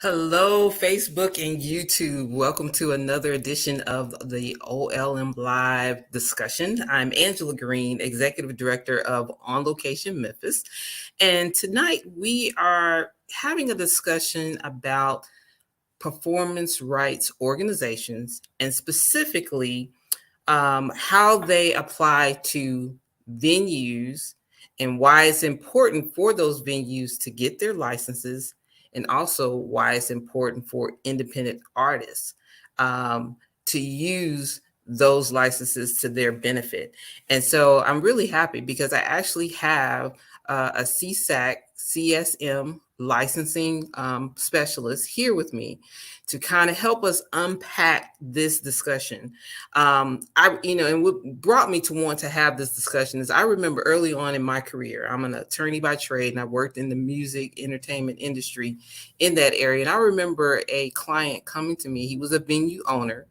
Hello, Facebook and YouTube. Welcome to another edition of the OLM Live discussion. I'm Angela Green, Executive Director of On Location Memphis. And tonight we are having a discussion about performance rights organizations and specifically how they apply to venues and why it's important for those venues to get their licenses, and also why it's important for independent artists to use those licenses to their benefit. And so I'm really happy because I actually have a CSAC CSM licensing specialist here with me to kind of help us unpack this discussion. And what brought me to want to have this discussion is I remember early on in my career, I'm an attorney by trade, and I worked in the music entertainment industry in that area. And I remember a client coming to me. He was a venue owner,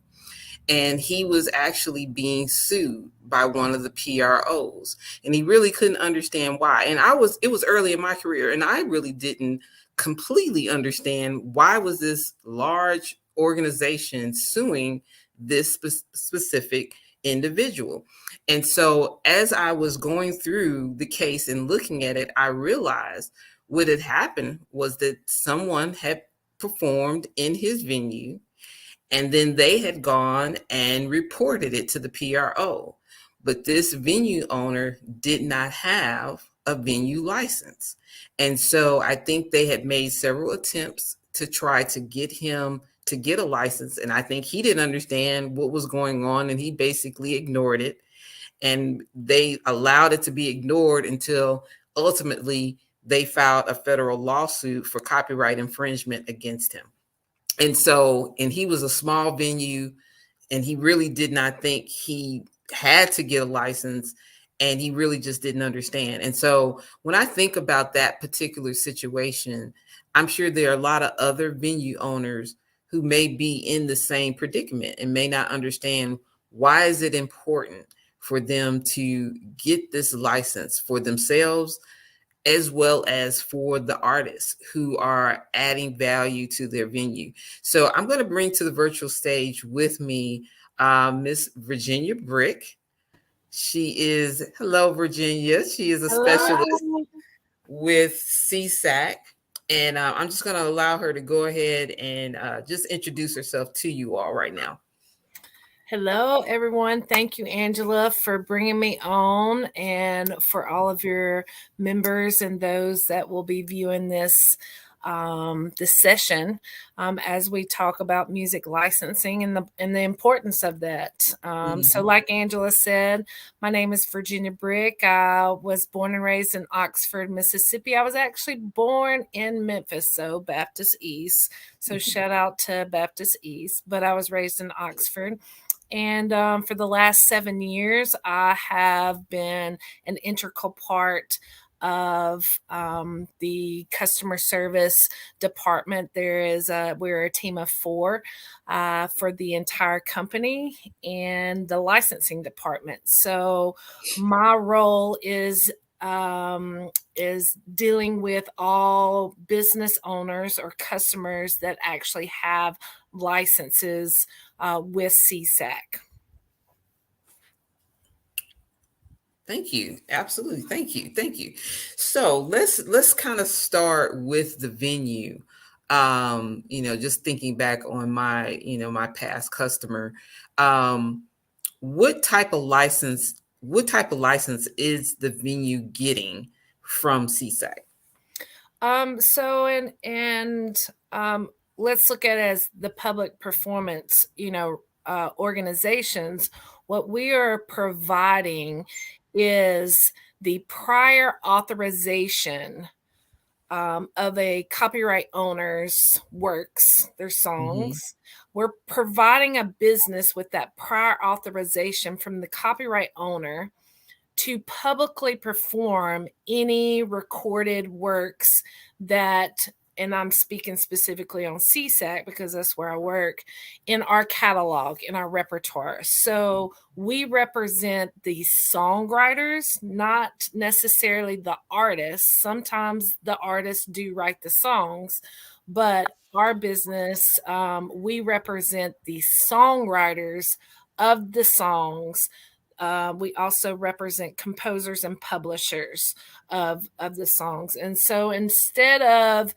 and he was actually being sued by one of the PROs, and he really couldn't understand why. And it was early in my career, and I really didn't completely understand why was this large organization suing this specific individual. And so as I was going through the case and looking at it, I realized what had happened was that someone had performed in his venue, and then they had gone and reported it to the PRO. But this venue owner did not have a venue license. And so I think they had made several attempts to try to get him to get a license. And I think he didn't understand what was going on, and he basically ignored it. And they allowed it to be ignored until ultimately they filed a federal lawsuit for copyright infringement against him. And he was a small venue, and he really did not think he had to get a license, and he really just didn't understand. And so when I think about that particular situation, I'm sure there are a lot of other venue owners who may be in the same predicament and may not understand why is it important for them to get this license for themselves as well as for the artists who are adding value to their venue. So I'm going to bring to the virtual stage with me Miss Virginia Brick. Hello, Virginia. She is a specialist Hello. with CSAC. And I'm just going to allow her to go ahead and just introduce herself to you all right now. Hello, everyone. Thank you, Angela, for bringing me on and for all of your members and those that will be viewing this session as we talk about music licensing and the importance of that. So, like Angela said, my name is Virginia Brick. I was born and raised in Oxford, Mississippi. I was actually born in Memphis, so Baptist East. So shout out to Baptist East. But I was raised in Oxford. And for the last 7 years, I have been an integral part of the customer service department. We're a team of 4 for the entire company and the licensing department. So my role is dealing with all business owners or customers that actually have licenses with CSAC. Thank you. Absolutely. Thank you. Thank you. So let's kind of start with the venue. Just thinking back on my past customer. Um, what type of license is the venue getting from CSAC? Let's look at it as the public performance, organizations. What we are providing is the prior authorization of a copyright owner's works, their songs. We're providing a business with that prior authorization from the copyright owner to publicly perform any recorded works that, and I'm speaking specifically on CSAC because that's where I work, in our catalog, in our repertoire. So we represent the songwriters, not necessarily the artists. Sometimes the artists do write the songs, but our business, we represent the songwriters of the songs. We also represent composers and publishers of the songs. And so instead of,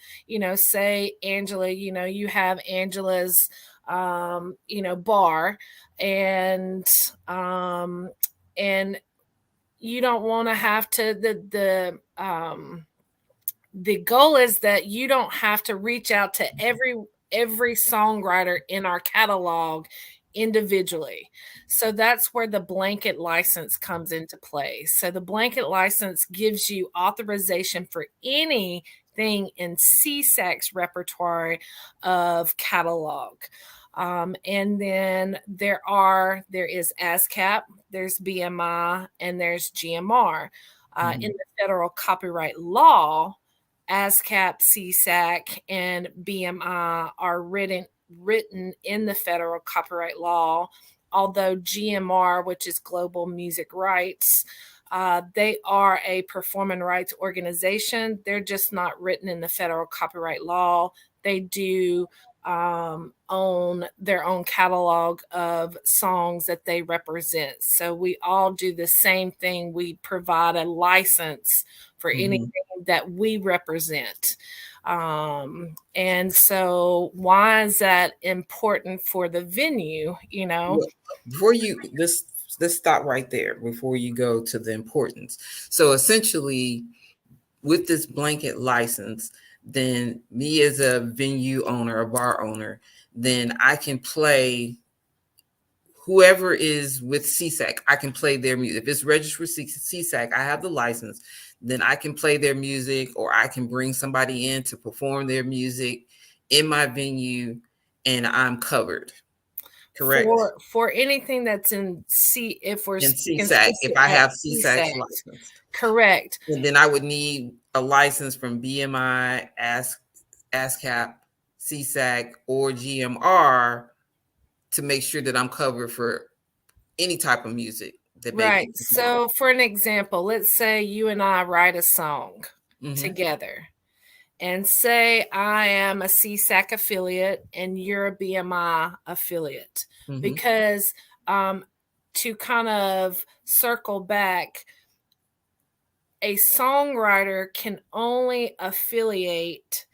say Angela, you have Angela's bar, and and you don't want to have to the goal is that you don't have to reach out to every songwriter in our catalog individually. So that's where the blanket license comes into play. So the blanket license gives you authorization for anything in SESAC's repertoire of catalog. And then there is ASCAP, there's BMI, and there's GMR. In the federal copyright law, ASCAP, SESAC, and BMI are written in the federal copyright law, although GMR, which is Global Music Rights, they are a performing rights organization. They're just not written in the federal copyright law. They do own their own catalog of songs that they represent. So we all do the same thing. We provide a license for anything that we represent. And so why is that important for the venue? Before let's stop right there before you go to the importance. So essentially, with this blanket license, then me as a venue owner, a bar owner, then I can play whoever is with SESAC. I can play their music. If it's registered with SESAC, I have the license, then I can play their music, or I can bring somebody in to perform their music in my venue, and I'm covered. Correct. For anything that's in SESAC, if I have SESAC's license. Correct. And then I would need a license from BMI, ASCAP, SESAC, or GMR to make sure that I'm covered for any type of music. Right. So for an example, let's say you and I write a song together, and say I am a SESAC affiliate and you're a BMI affiliate, because to kind of circle back, a songwriter can only affiliate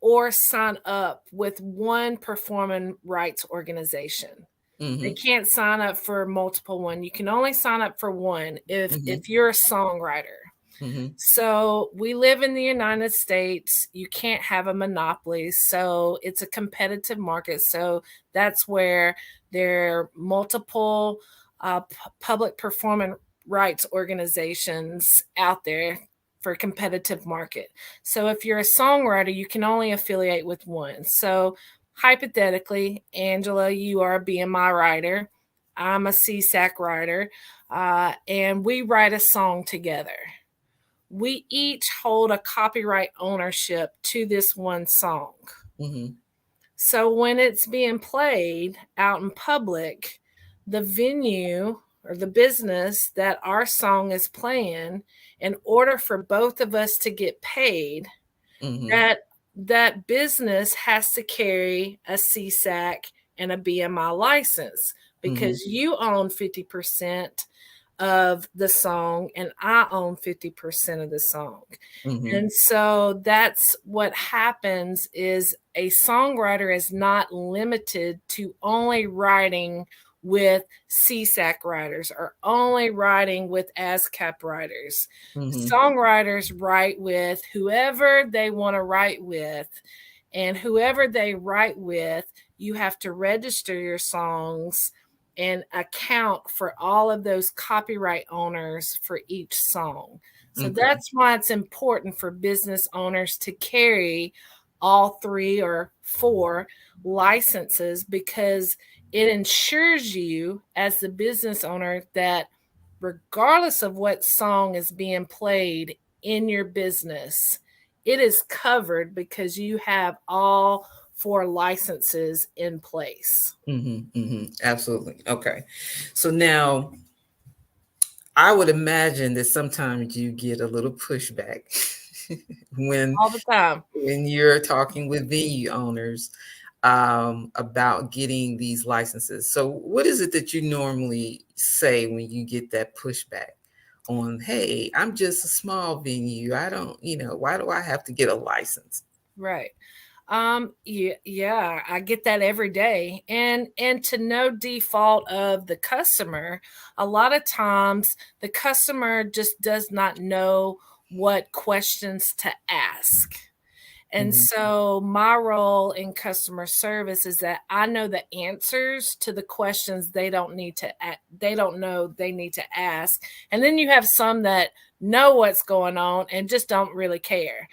or sign up with one performing rights organization. They can't sign up for multiple one. You can only sign up for one if you're a songwriter. So we live in the United States. You can't have a monopoly. So it's a competitive market. So that's where there are multiple public performing rights organizations out there for a competitive market. So if you're a songwriter, you can only affiliate with one. So hypothetically, Angela, you are a BMI writer. I'm a SESAC writer. And we write a song together. We each hold a copyright ownership to this one song. So when it's being played out in public, the venue or the business that our song is playing, in order for both of us to get paid, that business has to carry a SESAC and a BMI license, because you own 50% of the song and I own 50% of the song. And so that's what happens, is a songwriter is not limited to only writing with SESAC writers or only writing with ASCAP writers. Songwriters write with whoever they want to write with, and whoever they write with, you have to register your songs and account for all of those copyright owners for each song. So that's why it's important for business owners to carry all 3 or 4 licenses, because it ensures you as the business owner that regardless of what song is being played in your business, it is covered because you have all 4 licenses in place. Absolutely. Okay. So now I would imagine that sometimes you get a little pushback when all the time. when you're talking with venue owners about getting these licenses. So, what is it that you normally say when you get that pushback on, hey, I'm just a small venue. I don't, why do I have to get a license? Right. Yeah, I get that every day. And to no default of the customer, a lot of times the customer just does not know what questions to ask. And Mhm. so my role in customer service is that I know the answers to the questions they don't they don't know they need to ask. And then you have some that know what's going on and just don't really care.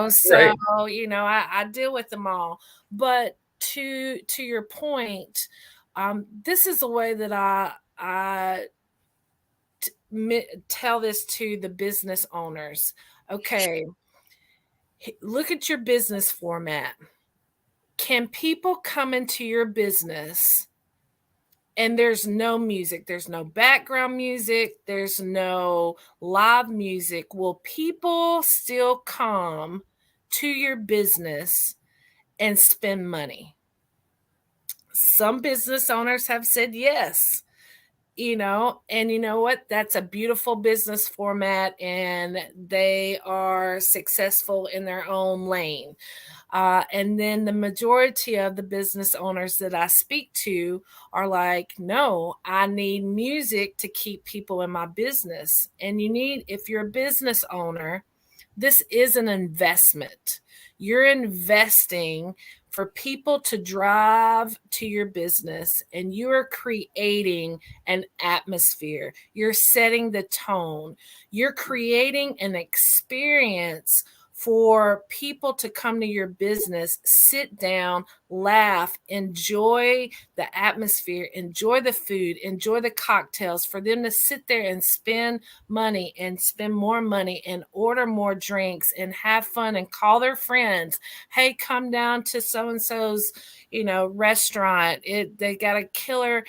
So Right. I deal with them all. But to your point, this is the way that tell this to the business owners. Okay, look at your business format. Can people come into your business and there's no music, there's no background music, there's no live music? Will people still come to your business and spend money? Some business owners have said yes. And you know what? That's a beautiful business format, and they are successful in their own lane. And then the majority of the business owners that I speak to are like, no, I need music to keep people in my business. And if you're a business owner, this is an investment. You're investing for people to drive to your business, and you are creating an atmosphere. You're setting the tone. You're creating an experience for people to come to your business, sit down, laugh, enjoy the atmosphere, enjoy the food, enjoy the cocktails, for them to sit there and spend money and spend more money and order more drinks and have fun and call their friends. Hey, come down to so and so's, restaurant. They got a killer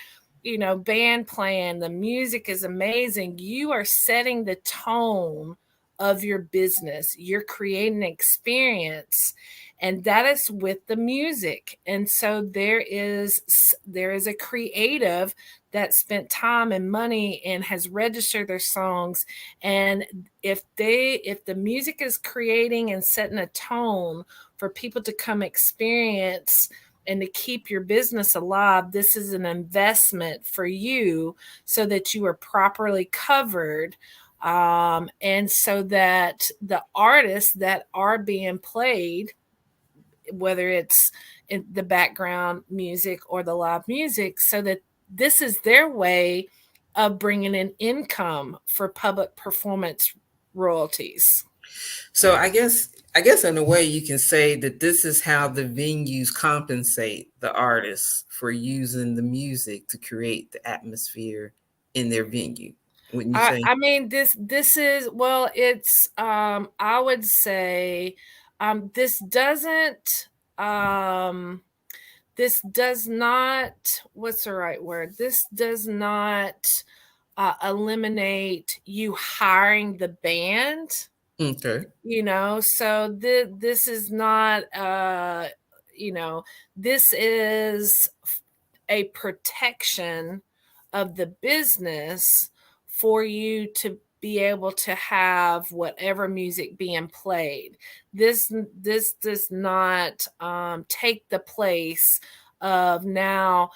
band playing. The music is amazing. You are setting the tone of your business. You're creating an experience, and that is with the music. And so there is a creative that spent time and money and has registered their songs. And if the music is creating and setting a tone for people to come experience and to keep your business alive, this is an investment for you so that you are properly covered. And so that the artists that are being played, whether it's in the background music or the live music, so that this is their way of bringing in income for public performance royalties. So I guess in a way you can say that this is how the venues compensate the artists for using the music to create the atmosphere in their venue. Wouldn't you say? I mean, this is, well, it's I would say this doesn't this does not, what's the right word? This does not eliminate you hiring the band. Okay. So this is not this is a protection of the business for you to be able to have whatever music being played. This does not take the place of now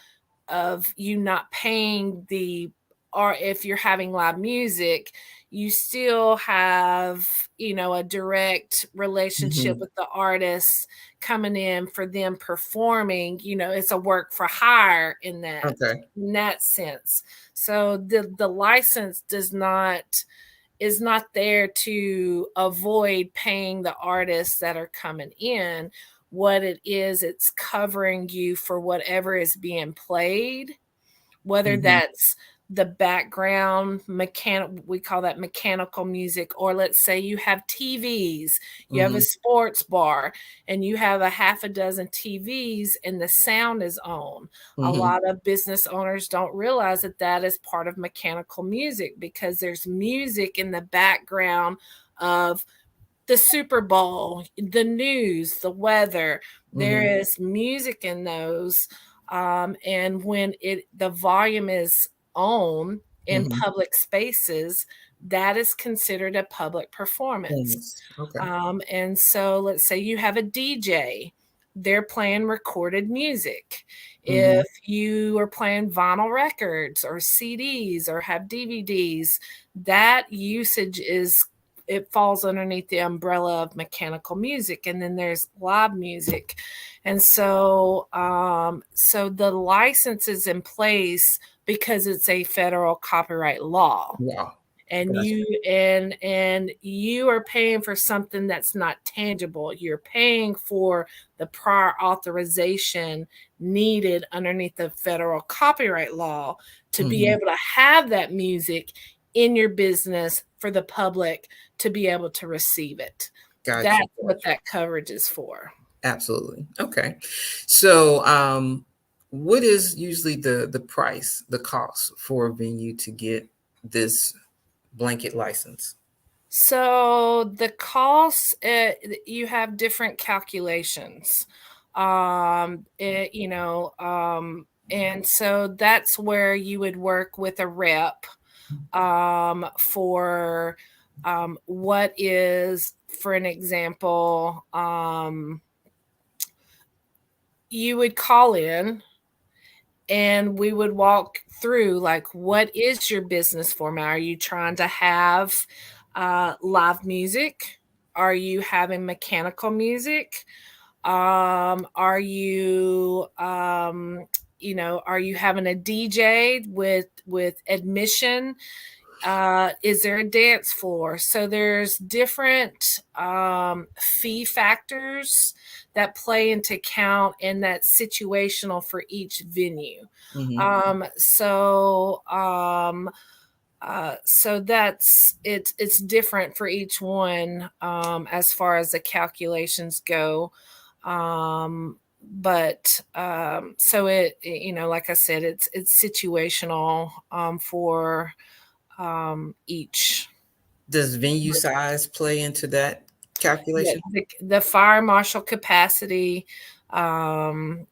of you not paying or if you're having live music, you still have, a direct relationship Mhm. with the artists coming in for them performing. It's a work for hire Okay. in that sense. So the license is not there to avoid paying the artists that are coming in. What it is, it's covering you for whatever is being played, whether Mhm. that's the background we call that mechanical music, or let's say you have TVs, you have a Mhm. sports bar, and you have a half a dozen TVs and the sound is on. A Mhm. lot of business owners don't realize that that is part of mechanical music, because there's music in the background of the Super Bowl, the news, the weather. There is music in those. And when the volume is on in public spaces, that is considered a public performance. Okay. And so let's say you have a DJ, they're playing recorded music. If you are playing vinyl records or CDs or have DVDs, that usage it falls underneath the umbrella of mechanical music. And then there's live music. And so so the license is in place because it's a federal copyright law. Wow. And Gotcha. you are paying for something that's not tangible. You're paying for the prior authorization needed underneath the federal copyright law to be able to have that music in your business for the public to be able to receive it. Gotcha. That's what that coverage is for. Absolutely. Okay. So what is usually the price, the cost for a venue to get this blanket license? So the costs, you have different calculations. And so that's where you would work with a rep for what is, for an example, you would call in and we would walk through, like, what is your business format? Are you trying to have live music? Are you having mechanical music? Are you are you having a DJ with admission? Is there a dance floor? So there's different fee factors that play into account, and that's situational for each venue. So that's it's different for each one as far as the calculations go. But so like I said, it's situational for each. Does venue size play into that calculation? The fire marshal capacity, and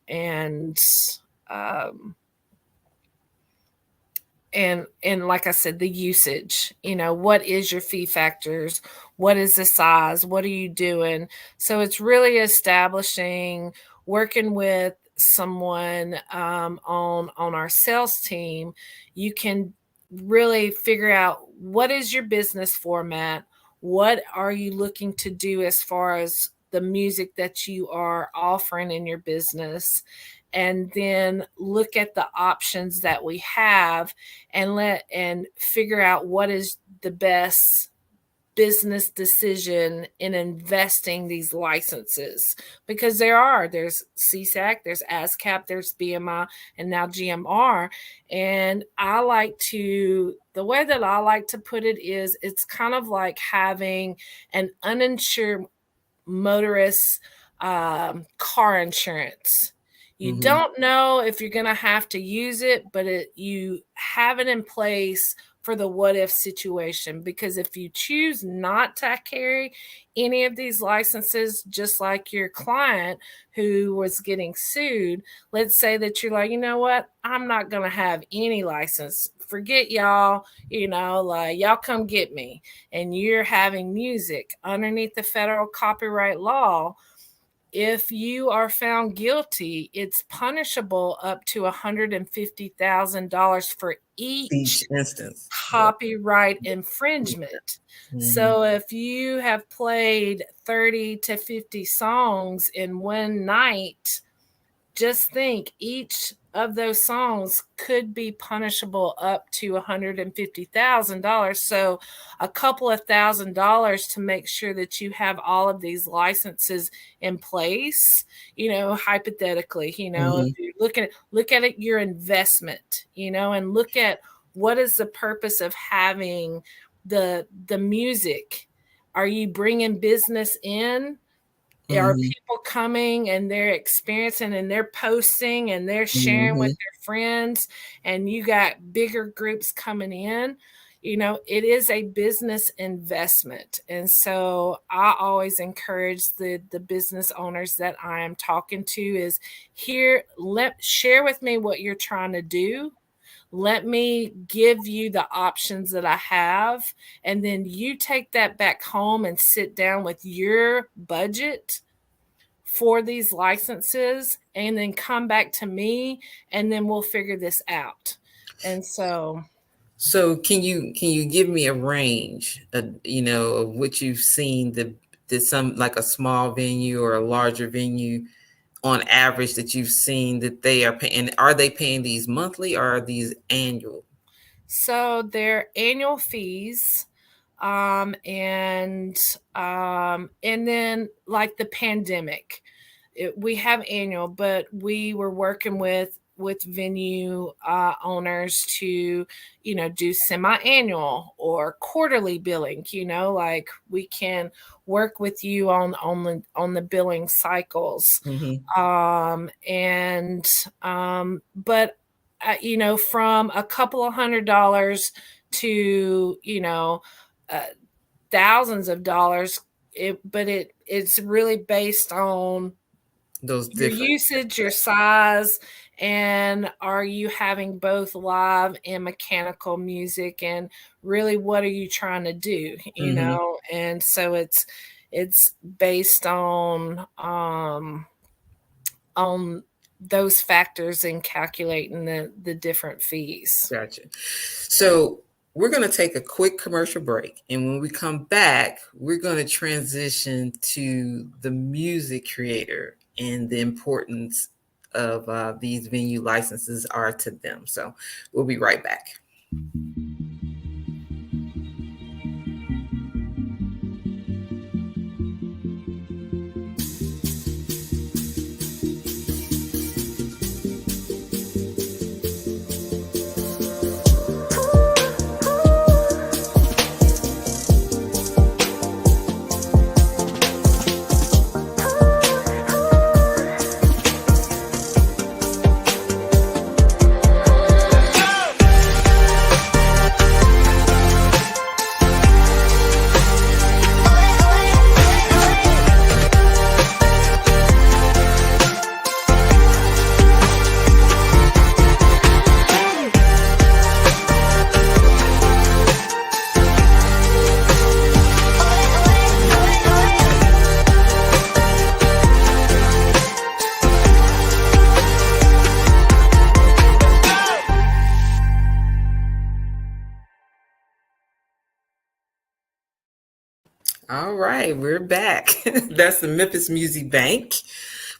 like I said, the usage, what is your fee factors? What is the size? What are you doing? So it's really establishing, working with someone on our sales team. You can really figure out, what is your business format? What are you looking to do as far as the music that you are offering in your business? And then look at the options that we have and figure out what is the best business decision in investing these licenses, because there's CSAC, there's ASCAP, there's BMI, and now GMR. And the way that I like to put it is, it's kind of like having an uninsured motorist car insurance. You don't know if you're going to have to use it, but you have it in place for the what if situation. Because if you choose not to carry any of these licenses, just like your client who was getting sued, let's say that you're like, you know what, I'm not going to have any license. Forget y'all, y'all come get me. And you're having music underneath the federal copyright law. If you are found guilty, it's punishable up to $150,000 for each instance copyright infringement. So if you have played 30 to 50 songs in one night, just think, each of those songs could be punishable up to $150,000. So a couple of $1,000 to make sure that you have all of these licenses in place, hypothetically, if you look at it, your investment, and look at what is the purpose of having the music. Are you bringing business in? Are people coming and they're experiencing and they're posting and they're sharing with their friends, and you got bigger groups coming in? it is a business investment. And so I always encourage the business owners that I am talking to is here, share with me what you're trying to do. Let me give you the options that I have. And then you take that back home and sit down with your budget for these licenses and then come back to me, and then we'll figure this out. And so can you give me a range, of what you've seen, did some like a small venue or a larger venue on average that you've seen that they are paying? Are they paying these monthly or are these annual? So they're annual fees. And then like the pandemic, we have annual, but we were working with venue owners to do semi-annual or quarterly billing. Like we can work with you on the billing cycles. But from a couple of $100 to thousands of dollars, it's really based on Those your different usage, your size, and are you having both live and mechanical music, and really what are you trying to do, and so it's based on those factors in calculating the different fees. Gotcha. So we're going to take a quick commercial break. And when we come back, we're going to transition to the music creator and the importance of these venue licenses are to them. So we'll be right back. All right, we're back. That's the Memphis Music Bank.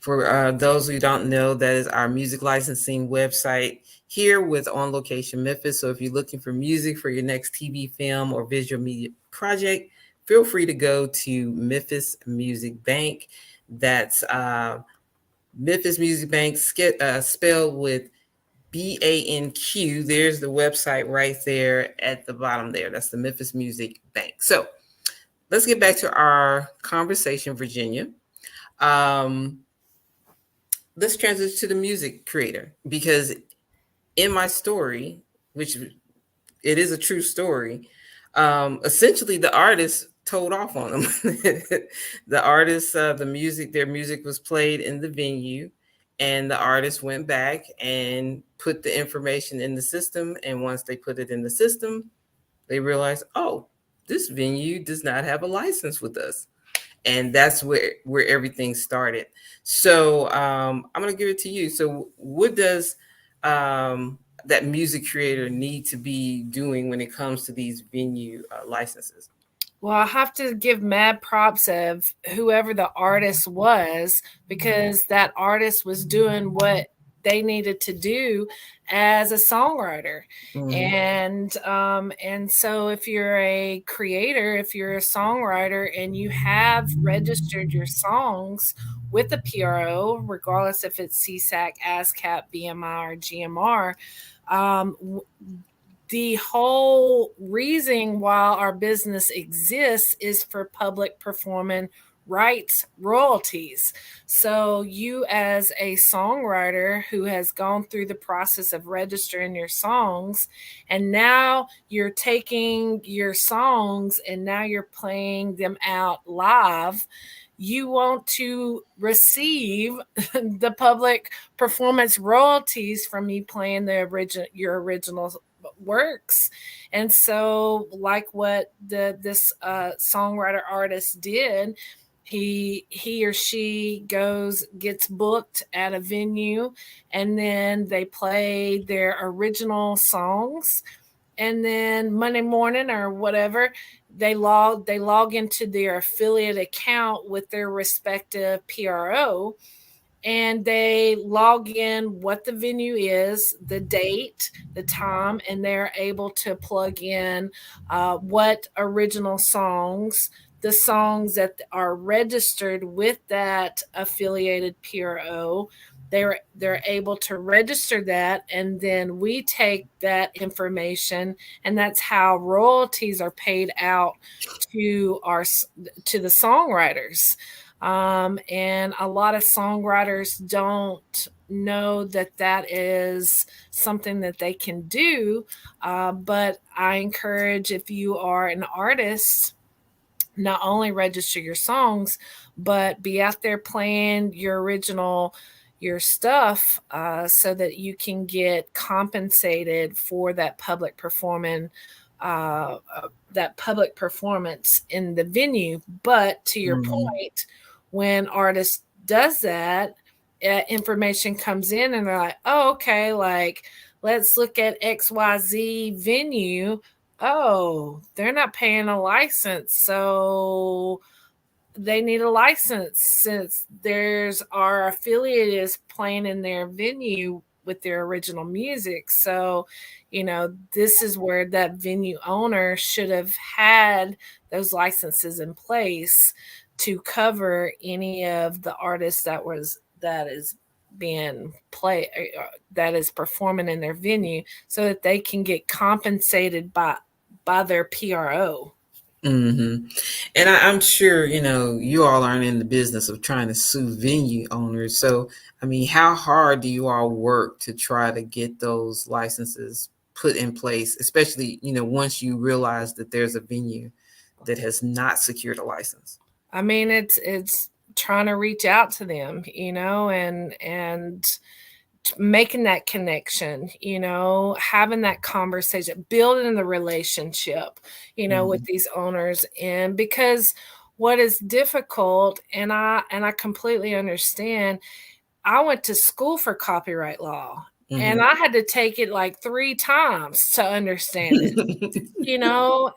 For those who don't know, that is our music licensing website here with On Location Memphis. So if you're looking for music for your next TV, film, or visual media project, feel free to go to Memphis Music Bank. That's Memphis Music Bank, spelled with BANQ. There's the website right there at the bottom there. That's the Memphis Music Bank. So let's get back to our conversation, Virginia. Let's transition to the music creator, because in my story, which it is a true story, essentially the artist told off on them. The artist, their music was played in the venue, and the artist went back and put the information in the system. And once they put it in the system, they realized, oh, this venue does not have a license with us. And that's where everything started. So I'm going to give it to you. So what does that music creator need to be doing when it comes to these venue licenses? Well, I have to give mad props of whoever the artist was, because that artist was doing what they needed to do as a songwriter. And so if you're a creator, if you're a songwriter and you have registered your songs with the PRO, regardless if it's SESAC, ASCAP, BMI, or GMR, the whole reason why our business exists is for public performing rights royalties. So you, as a songwriter who has gone through the process of registering your songs, and now you're taking your songs and now you're playing them out live, you want to receive the public performance royalties from you playing your original works. And so, like what this songwriter artist did, he or she gets booked at a venue, and then they play their original songs, and then Monday morning or whatever, they log into their affiliate account with their respective PRO, and they log in what the venue is, the date, the time, and they're able to plug in what original songs, the songs that are registered with that affiliated PRO. They're able to register that, and then we take that information, and that's how royalties are paid out to the songwriters. And a lot of songwriters don't know that that is something that they can do. But I encourage, if you are an artist, not only register your songs, but be out there playing your stuff, so that you can get compensated for that public performance in the venue. But to your point, when artist does that, information comes in and they're like, oh, okay, like, let's look at XYZ venue. Oh, they're not paying a license, so they need a license since our affiliate is playing in their venue with their original music. So, this is where that venue owner should have had those licenses in place to cover any of the artists that is being played, that is performing in their venue, so that they can get compensated by their PRO. Mm-hmm. And I'm sure, you all aren't in the business of trying to sue venue owners. So, I mean, how hard do you all work to try to get those licenses put in place, especially, once you realize that there's a venue that has not secured a license? I mean, it's trying to reach out to them, and making that connection, having that conversation, building the relationship, with these owners. And because what is difficult, and I completely understand, I went to school for copyright law, and I had to take it like 3 times to understand it.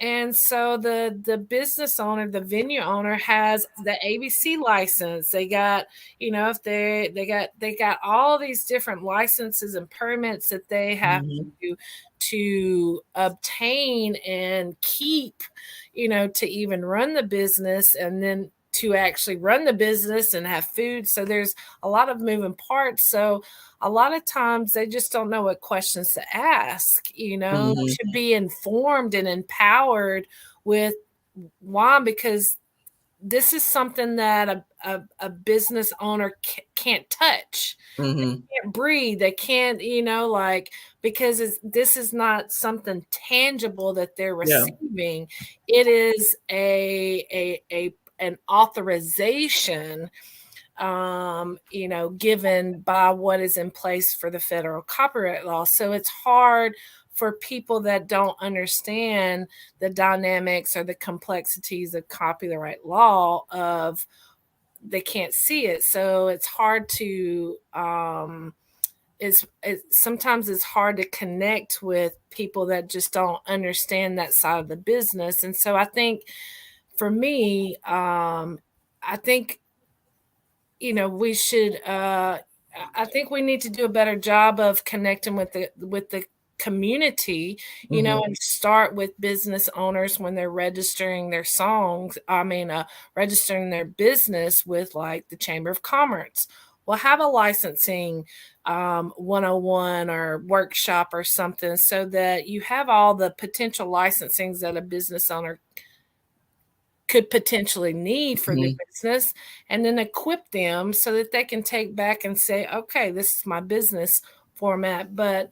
And so the business owner, the venue owner, has the ABC license. They got, if they got all these different licenses and permits that they have to obtain and keep, to even run the business, and then to actually run the business and have food. So there's a lot of moving parts. So a lot of times they just don't know what questions to ask, to be informed and empowered with why, because this is something that a business owner can't touch. They can't breathe. They can't, because this is not something tangible that they're receiving. It is an authorization, given by what is in place for the federal copyright law. So it's hard for people that don't understand the dynamics or the complexities of copyright law they can't see it. So it's hard to, sometimes it's hard to connect with people that just don't understand that side of the business. And so I think for me, I think, we should, I think we need to do a better job of connecting with the community, and start with business owners when they're registering their registering their business with like the Chamber of Commerce. We'll have a licensing 101 or workshop or something, so that you have all the potential licensings that a business owner could potentially need for their Mhm. business, and then equip them so that they can take back and say, okay, this is my business format. But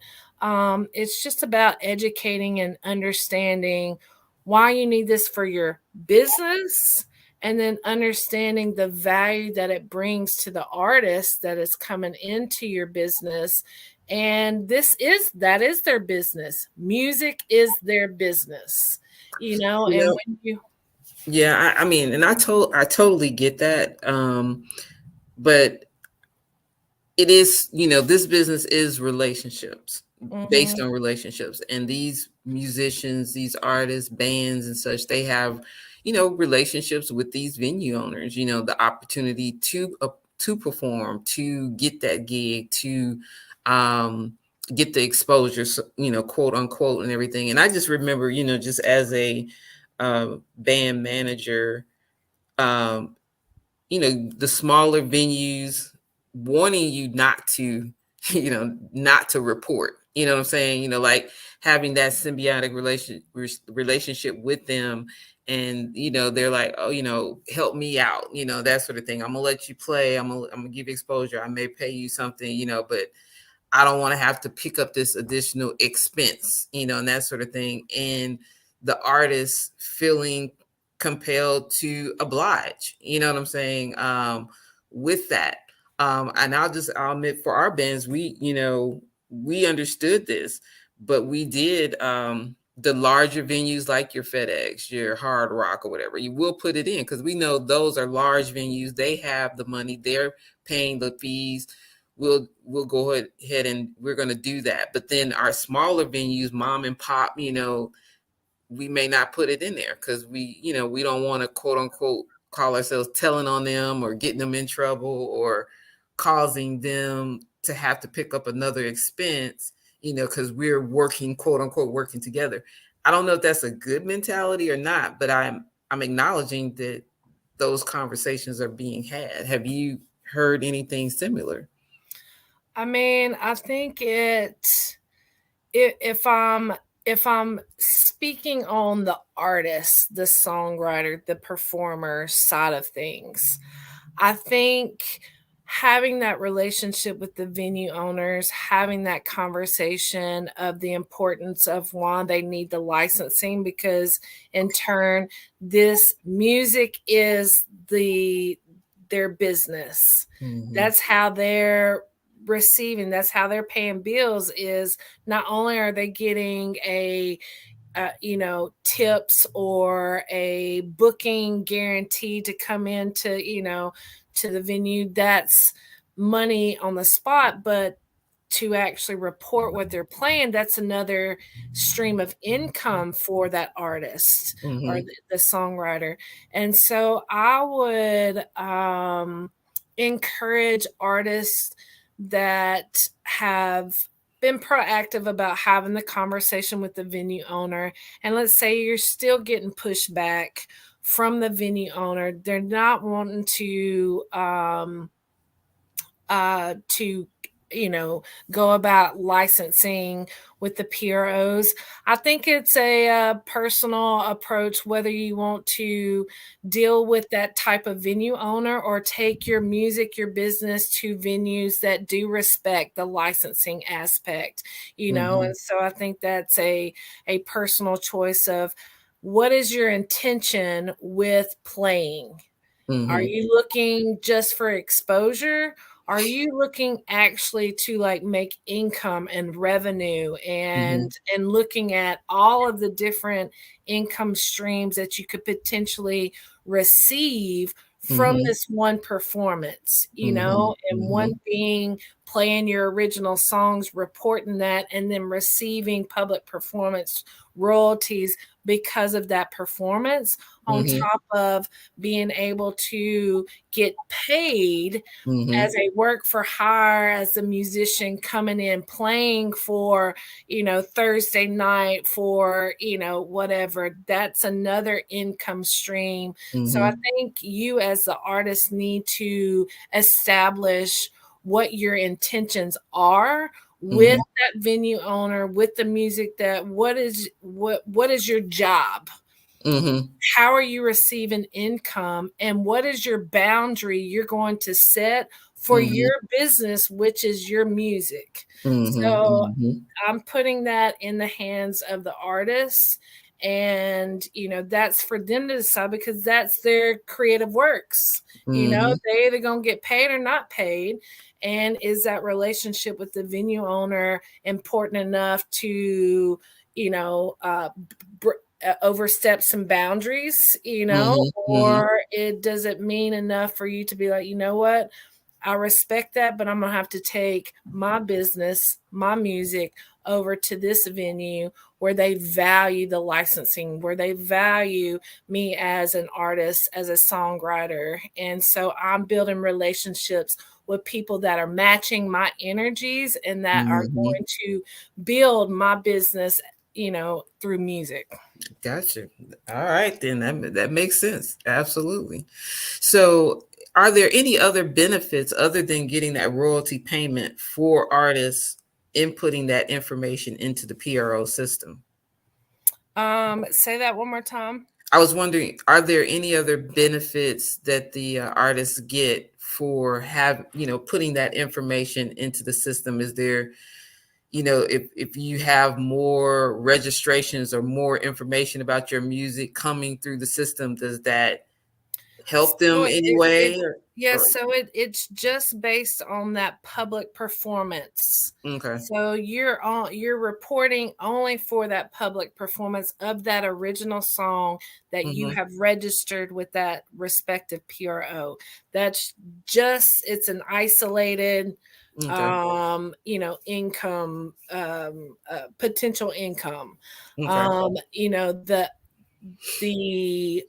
it's just about educating and understanding why you need this for your business, and then understanding the value that it brings to the artist that is coming into your business. And that is their business. Music is their business, You and know, when you yeah, I mean, and I totally get that. But it is, this business is relationships, based Mhm. on relationships. And these musicians, these artists, bands and such, they have, relationships with these venue owners, the opportunity to perform, to get that gig, to um get the exposure, quote unquote, and everything. And I just remember, just as a band manager, um the smaller venues wanting you not to, not to report. You know what I'm saying? Like having that symbiotic relationship with them. And, they're like, oh, help me out, that sort of thing. I'm gonna let you play. I'm gonna give you exposure. I may pay you something, but I don't want to have to pick up this additional expense, and that sort of thing. And the artist feeling compelled to oblige, you know what I'm saying? With that. And I'll admit, for our bands, we understood this, but we did the larger venues like your FedEx, your Hard Rock, or whatever. You will put it in because we know those are large venues. They have the money, they're paying the fees. We'll go ahead and we're going to do that. But then our smaller venues, mom and pop, we may not put it in there because we don't want to, quote unquote, call ourselves telling on them or getting them in trouble or causing them to have to pick up another expense, because we're working, quote unquote, working together. I don't know if that's a good mentality or not, but I'm acknowledging that those conversations are being had. Have you heard anything similar? I mean, I think if I'm speaking on the artist, the songwriter, the performer side of things, I think having that relationship with the venue owners, having that conversation of the importance of why they need the licensing, because in turn, this music is their business. Mhm. That's how they're receiving, that's how they're paying bills, is not only are they getting tips or a booking guarantee to come into, to the venue, that's money on the spot, but to actually report what they're playing, that's another stream of income for that artist or Mhm. the songwriter. And so I would encourage artists that have been proactive about having the conversation with the venue owner. And let's say you're still getting pushback from the venue owner, they're not wanting to go about licensing with the PROs. I think it's a personal approach whether you want to deal with that type of venue owner or take your music, your business to venues that do respect the licensing aspect, Mhm. and so I think that's a personal choice of what is your intention with playing. Are Mhm. you looking just for exposure? Are you looking actually to like make income and revenue, Mhm. and looking at all of the different income streams that you could potentially receive from Mhm. this one performance, Mhm. and one Mhm. being playing your original songs, reporting that, and then receiving public performance royalties because of that performance, on Mhm. top of being able to get paid as Mhm. a work for hire, as a musician coming in playing for, Thursday night for, whatever. That's another income stream. So I Mhm. think you as the artist need to establish what your intentions are with Mhm. that venue owner, with the music, that what is your job? Mm-hmm. How are you receiving income, and what is your boundary you're going to set for Mm-hmm. your business, which is your music? Mm-hmm. So Mm-hmm. I'm putting that in the hands of the artists, and that's for them to decide, because that's their creative works. Mm-hmm. They either gonna get paid or not paid. And is that relationship with the venue owner important enough to you know uh, overstep some boundaries, Mm-hmm. or does it mean enough for you to be like, you know what, I respect that, but I'm gonna have to take my business, my music, over to this venue where they value the licensing, where they value me as an artist, as a songwriter. And so I'm building relationships with people that are matching my energies and that are Mm-hmm. going to build my business, through music. Gotcha. All right, then that makes sense. Absolutely. So, are there any other benefits other than getting that royalty payment for artists inputting that information into the PRO system? Say that one more time. I was wondering, are there any other benefits that the artists get for putting that information into the system? Is there, if you have more registrations or more information about your music coming through the system, does that help So them it anyway? yes, so it's just based on that public performance. Okay. So you're reporting only for that public performance of that original song that you Mm-hmm. have registered with that respective PRO. That's just it's an isolated Okay. income, potential income. Okay. The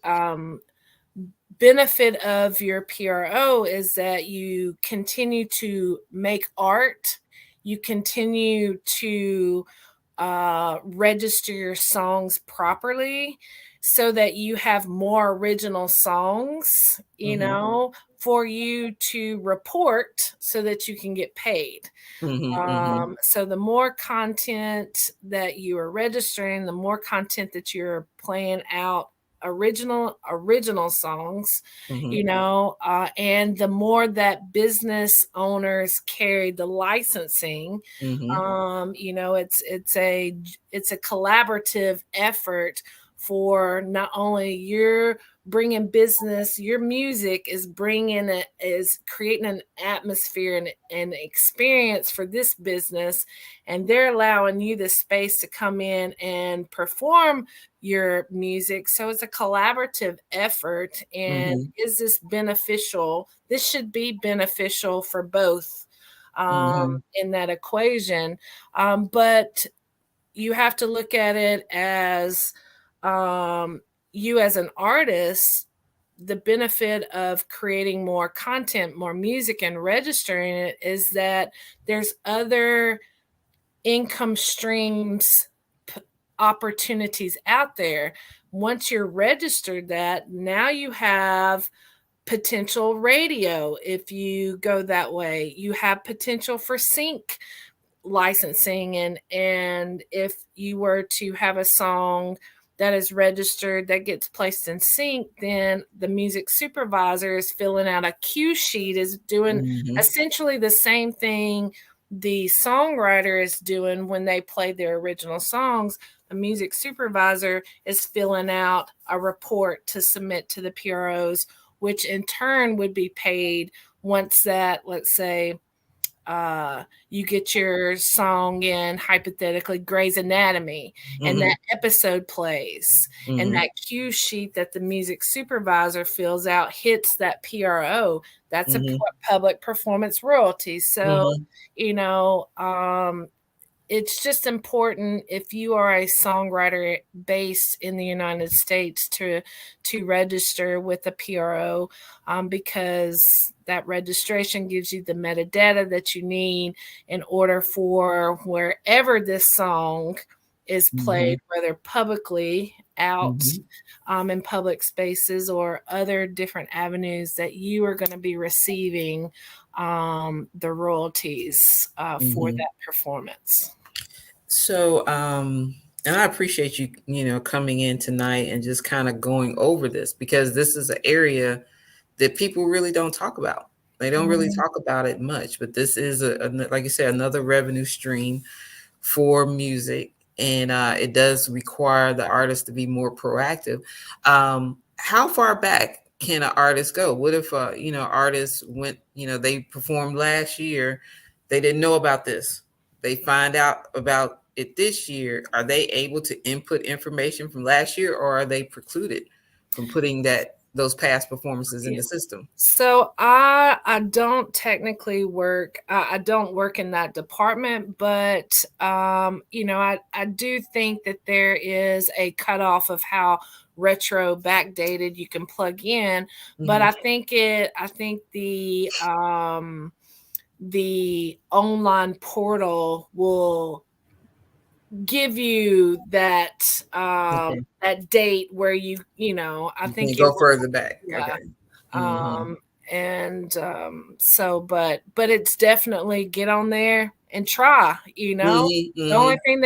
benefit of your PRO is that you continue to make art, you continue to register your songs properly so that you have more original songs, Mm-hmm. for you to report so that you can get paid. Mm-hmm. Mm-hmm. So the more content that you are registering, the more content that you're playing out, original songs, Mm-hmm. and the more that business owners carry the licensing, Mm-hmm. it's a collaborative effort for not only your bringing business, your music is bringing it, is creating an atmosphere and an experience for this business, and they're allowing you the space to come in and perform your music. So it's a collaborative effort. And Mm-hmm. is this beneficial? This should be beneficial for both, Mm-hmm. in that equation. But you have to look at it as, um, you as an artist, the benefit of creating more content, more music, and registering it is that there's other income streams, opportunities out there. Once you're registered, that now you have potential radio. If you go that way, you have potential for sync licensing, and if you were to have a song that is registered that gets placed in sync, then the music supervisor is filling out a cue sheet, is doing Mm-hmm. essentially the same thing the songwriter is doing when they play their original songs. The music supervisor is filling out a report to submit to the PROs, which in turn would be paid once that, let's say, you get your song in, hypothetically, Grey's Anatomy, and Mm-hmm. that episode plays, and Mm-hmm. that cue sheet that the music supervisor fills out hits that PRO. That's a Mm-hmm. public performance royalty. So, Mm-hmm. you know, it's just important, if you are a songwriter based in the United States, to register with a PRO, because that registration gives you the metadata that you need in order for wherever this song is played, whether publicly out, Mm-hmm. in public spaces or other different avenues, that you are going to be receiving the royalties for Mm-hmm. that performance. So, And I appreciate you, coming in tonight and just kind of going over this, because this is an area that people really don't talk about. They don't really Mhm. talk about it much, but this is like you said, another revenue stream for music, and it does require the artist to be more proactive. How far back can an artist go? What if artists went, they performed last year, they didn't know about this, they find out about it this year? Are they able to input information from last year, or are they precluded from putting those past performances in Yeah. the system? So I don't technically work. I don't work in that department, but I do think that there is a cutoff of how retro backdated you can plug in. But Hmm. I think the online portal will give you Okay. that date where I You think can't it go will. further back. Yeah. Okay. Hmm. um and so but it's definitely get on there and try. Hmm. The only Hmm. thing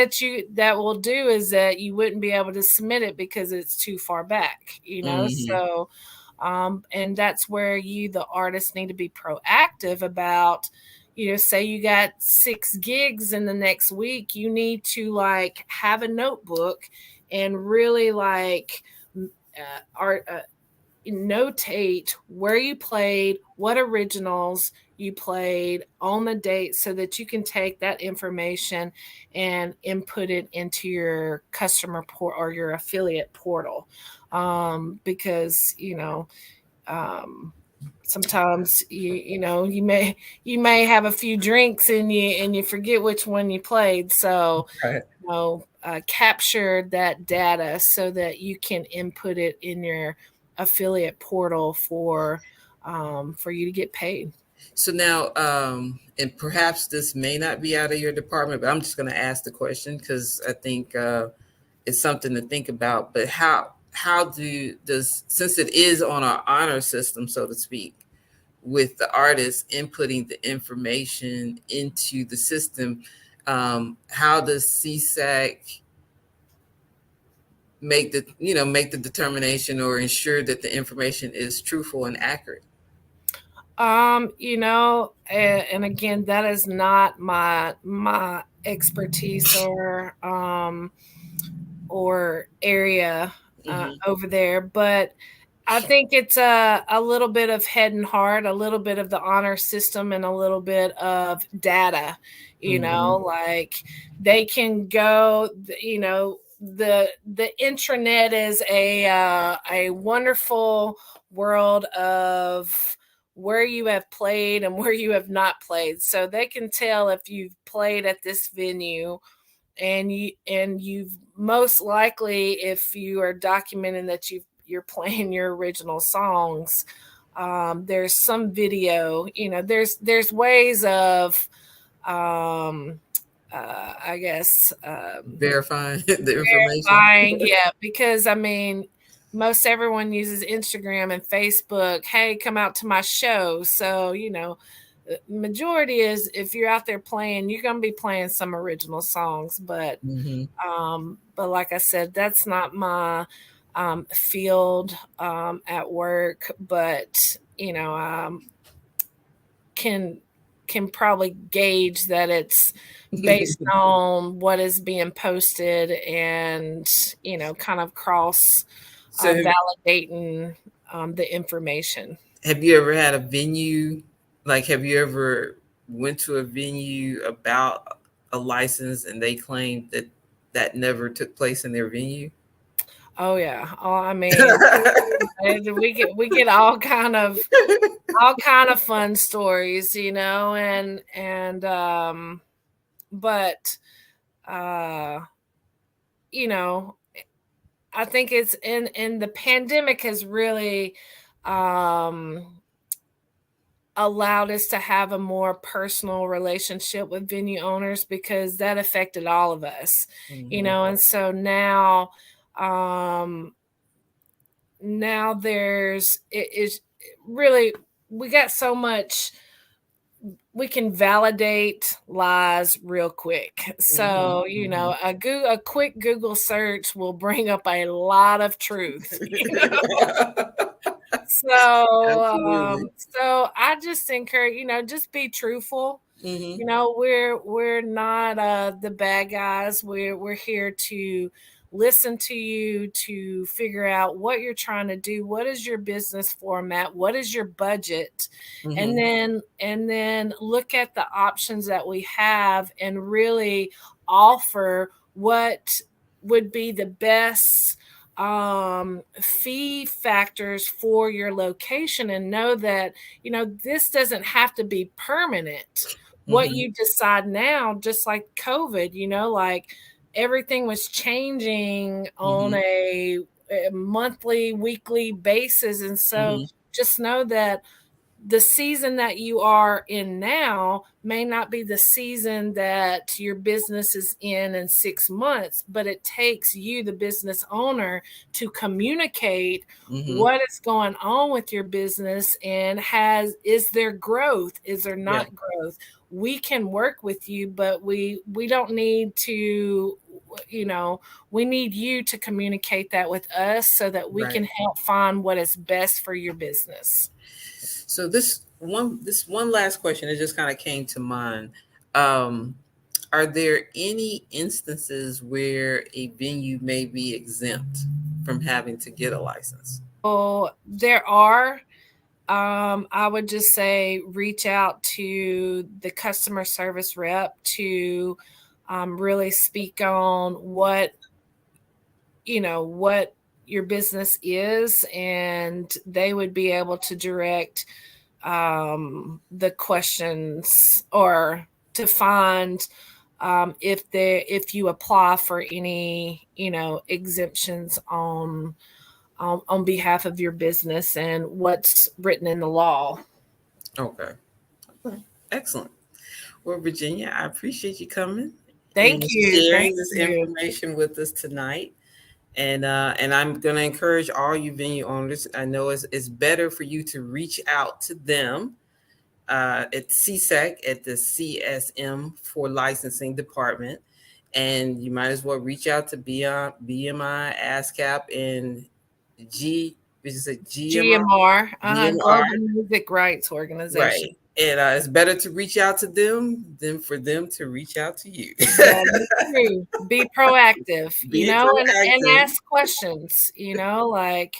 that will do is that you wouldn't be able to submit it because it's too far back. Hmm. So and that's where the artist need to be proactive about. Say you got 6 gigs in the next week, you need to like have a notebook and really like art notate where you played, what originals you played on the date, so that you can take that information and input it into your customer port or your affiliate portal. Because um, sometimes you may have a few drinks and you forget which one you played. So Right. capture that data so that you can input it in your affiliate portal for you to get paid. So now, and perhaps this may not be out of your department, but I'm just going to ask the question because I think it's something to think about. But how does, since it is on our honor system, so to speak, with the artist inputting the information into the system, how does CSAC make the determination or ensure that the information is truthful and accurate? And again, that is not my expertise or area Hmm. over there, but I think it's a little bit of head and heart, a little bit of the honor system, and a little bit of data. Hmm. Like they can go. The intranet is a wonderful world of where you have played and where you have not played, so they can tell if you've played at this venue, and you've most likely, if you are documenting that you're playing your original songs, there's some video. There's ways of I guess Verifying the information. verifying. Yeah, because I mean, most everyone uses Instagram and Facebook. Hey, come out to my show. So majority is, if you're out there playing, you're going to be playing some original songs. Hmm. But like I said, that's not my field at work. But can can probably gauge that it's based on what is being posted, and kind of cross So validating the information. have you ever had a venue, like have you ever went to a venue about a license and they claimed that that never took place in their venue? Oh yeah. Oh, I mean, and we get all kind of fun stories, and but uh you know I think it's in the pandemic has really um allowed us to have a more personal relationship with venue owners, because that affected all of us, Hmm. and so um now there's it is really, we got so much we can validate lies real quick. So, you know, a quick Google search will bring up a lot of truth. So, Absolutely. so I just encourage, you know, just be truthful. You know, we're not the bad guys. We're here to listen to you, to figure out what you're trying to do. What is your business format? What is your budget? And then look at the options that we have and really offer what would be the best fee factors for your location, and know that, you know, this doesn't have to be permanent. What you decide now, just like COVID, you know, like everything was changing on a monthly, weekly basis. And so just know that the season that you are in now may not be the season that your business is in 6 months, but it takes you, the business owner, to communicate what is going on with your business, and is there growth? Is there not growth? We can work with you, but we don't need to, you know, we need you to communicate that with us so that we can help find what is best for your business. So this one last question that just kind of came to mind. Are there any instances where a venue may be exempt from having to get a license? Oh, there are. I would just say reach out to the customer service rep to really speak on what, you know, what your business is, and they would be able to direct the questions, or to find if you apply for any, you know, exemptions on behalf of your business and what's written in the law. Okay. Excellent. Well, Virginia, I appreciate you coming Thank and you. sharing Thank this you. information with us tonight. And I'm going to encourage all you venue owners. I know it's better for you to reach out to them at CSEC, at the CSM for licensing department. And you might as well reach out to BMI, ASCAP, and GMR, GMR. Global Music Rights Organization. Right. And it's better to reach out to them than for them to reach out to you. That is true. Be proactive, you know, and proactive. ask questions, you know, like,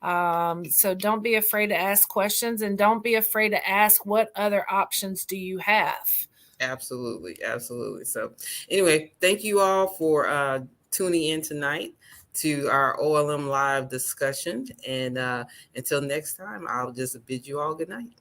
so don't be afraid to ask questions, and don't be afraid to ask what other options do you have. Absolutely. Absolutely. So anyway, thank you all for tuning in tonight to our OLM live discussion. And until next time, I'll just bid you all good night.